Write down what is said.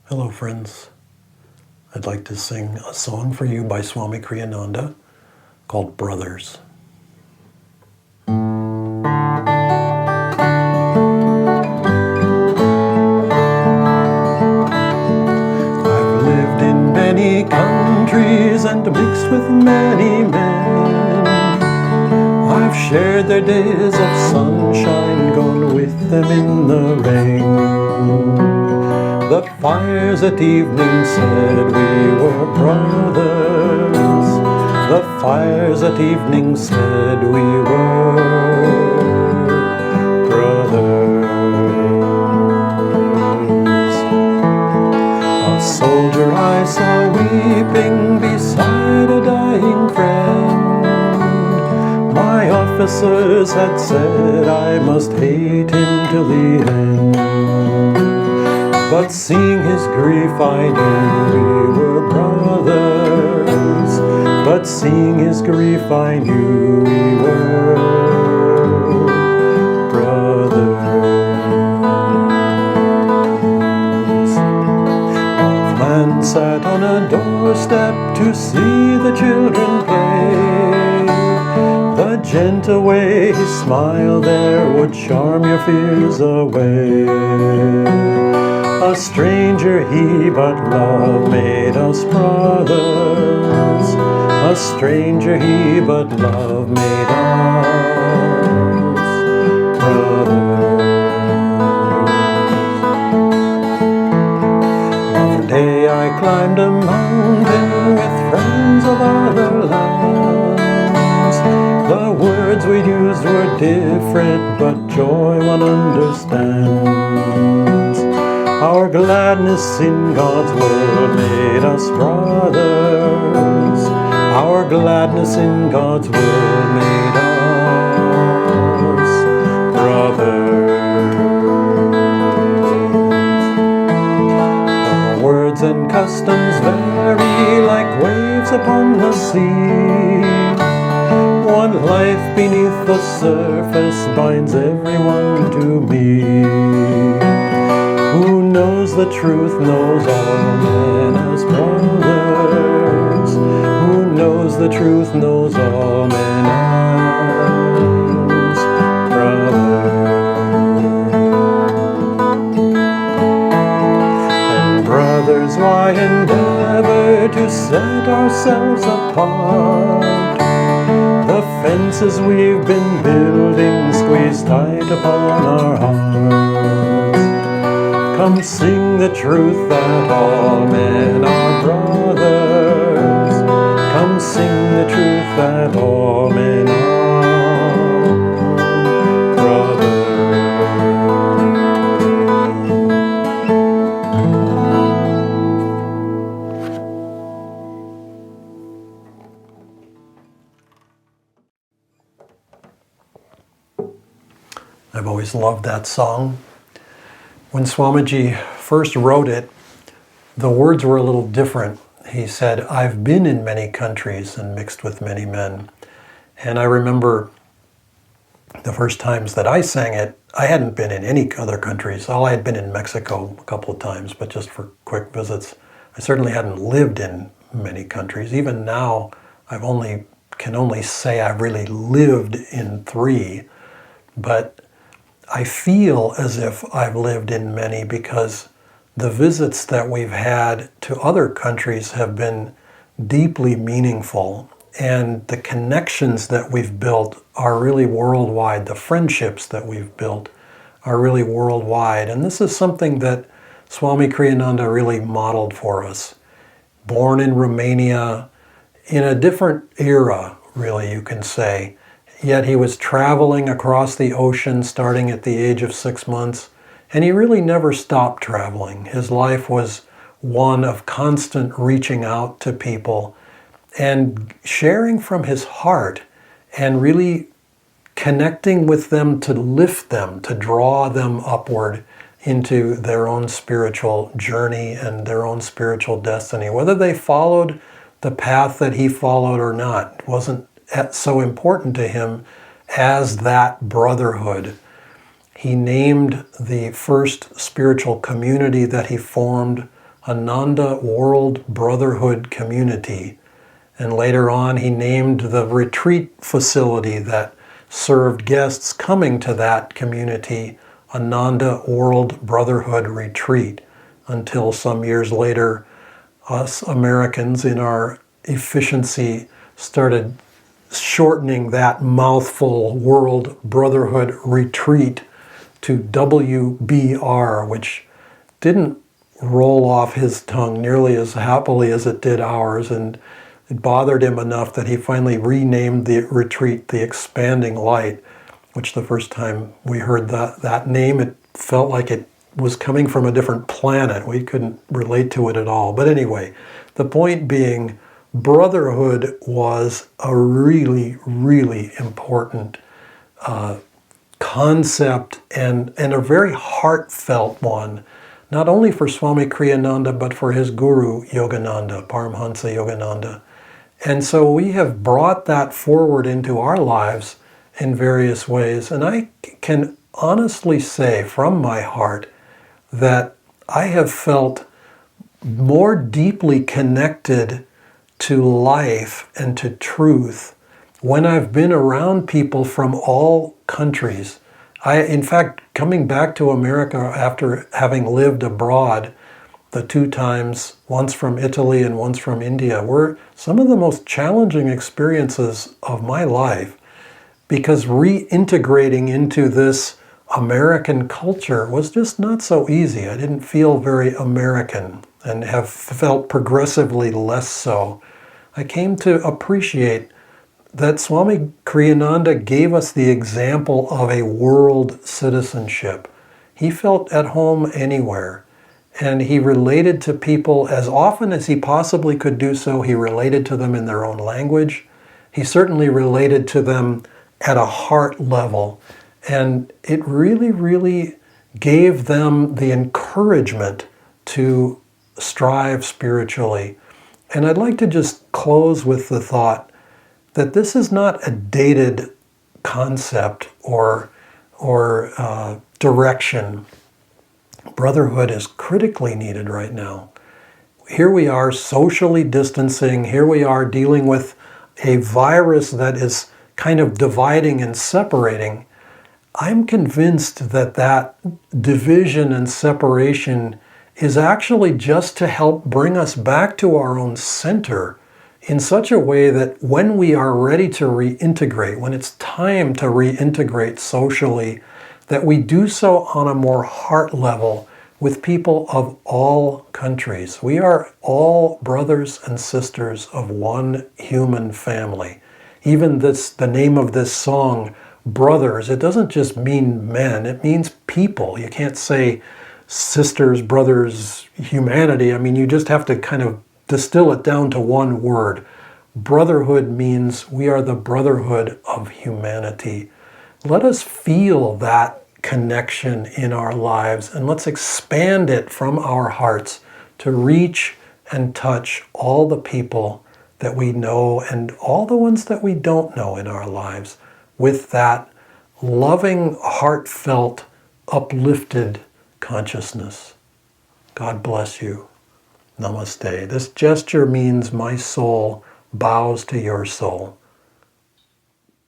Hello friends, I'd like to sing a song for you by Swami Kriyananda called Brothers. I've lived in many countries and mixed with many men. I've shared their days of sunshine, gone with them in the rain. The fires at evening said we were brothers. The fires at evening said we were brothers. A soldier I saw weeping beside a dying friend. My officers had said I must hate him till the end. But seeing his grief I knew we were brothers. But seeing his grief I knew we were brothers. A man sat on a doorstep to see the children play. The gentle way he smiled there would charm your fears away. A stranger he, but love made us brothers. A stranger he, but love made us brothers. One day I climbed a mountain with friends of other lands. The words we used were different, but joy one understands. Our gladness in God's world made us brothers. Our gladness in God's world made us brothers. The words and customs vary like waves upon the sea. One life beneath the surface binds everyone to me. Who knows the truth knows all men as brothers. Who knows the truth knows all men as brothers. And brothers, why endeavor to set ourselves apart? The fences we've been building squeeze tight upon our hearts. Come sing the truth that all men are brothers. Come sing the truth that all men are brothers. I've always loved that song. When Swamiji first wrote it, the words were a little different. He said, I've been in many countries and mixed with many men. And I remember the first times that I sang it, I hadn't been in any other countries. I had been in Mexico a couple of times, but just for quick visits. I certainly hadn't lived in many countries. Even now, can only say I've really lived in 3. But I feel as if I've lived in many because the visits that we've had to other countries have been deeply meaningful, and the connections that we've built are really worldwide. The friendships that we've built are really worldwide, and this is something that Swami Kriyananda really modeled for us. Born in Romania, in a different era, really, you can say. Yet he was traveling across the ocean starting at the age of 6 months, and he really never stopped traveling. His life was one of constant reaching out to people and sharing from his heart and really connecting with them to lift them, to draw them upward into their own spiritual journey and their own spiritual destiny. Whether they followed the path that he followed or not wasn't so important to him as that brotherhood. He named the first spiritual community that he formed Ananda World Brotherhood Community. And later on, he named the retreat facility that served guests coming to that community Ananda World Brotherhood Retreat, until some years later, us Americans in our efficiency started shortening that mouthful, World Brotherhood Retreat, to WBR, which didn't roll off his tongue nearly as happily as it did ours, and it bothered him enough that he finally renamed the retreat the Expanding Light, which the first time we heard that name, it felt like it was coming from a different planet. We couldn't relate to it at all. But anyway, the point being, brotherhood was a really, really important concept and a very heartfelt one, not only for Swami Kriyananda, but for his guru, Yogananda, Paramhansa Yogananda. And so we have brought that forward into our lives in various ways. And I can honestly say from my heart that I have felt more deeply connected to life and to truth when I've been around people from all countries. In fact, coming back to America after having lived abroad the 2 times, once from Italy and once from India, were some of the most challenging experiences of my life, because reintegrating into this American culture was just not so easy. I didn't feel very American and have felt progressively less so. I came to appreciate that Swami Kriyananda gave us the example of a world citizenship. He felt at home anywhere, and he related to people as often as he possibly could do so. He related to them in their own language. He certainly related to them at a heart level, and it really, really gave them the encouragement to strive spiritually. And I'd like to just close with the thought that this is not a dated concept or direction. Brotherhood is critically needed right now. Here we are socially distancing. Here we are dealing with a virus that is kind of dividing and separating. I'm convinced that that division and separation is actually just to help bring us back to our own center in such a way that when we are ready to reintegrate, when it's time to reintegrate socially, that we do so on a more heart level with people of all countries. We are all brothers and sisters of one human family. Even the name of this song, Brothers, it doesn't just mean men, it means people. You can't say sisters, brothers, humanity. I mean, you just have to kind of distill it down to one word. Brotherhood means we are the brotherhood of humanity. Let us feel that connection in our lives, and let's expand it from our hearts to reach and touch all the people that we know and all the ones that we don't know in our lives with that loving, heartfelt, uplifted consciousness. God bless you. Namaste. This gesture means my soul bows to your soul.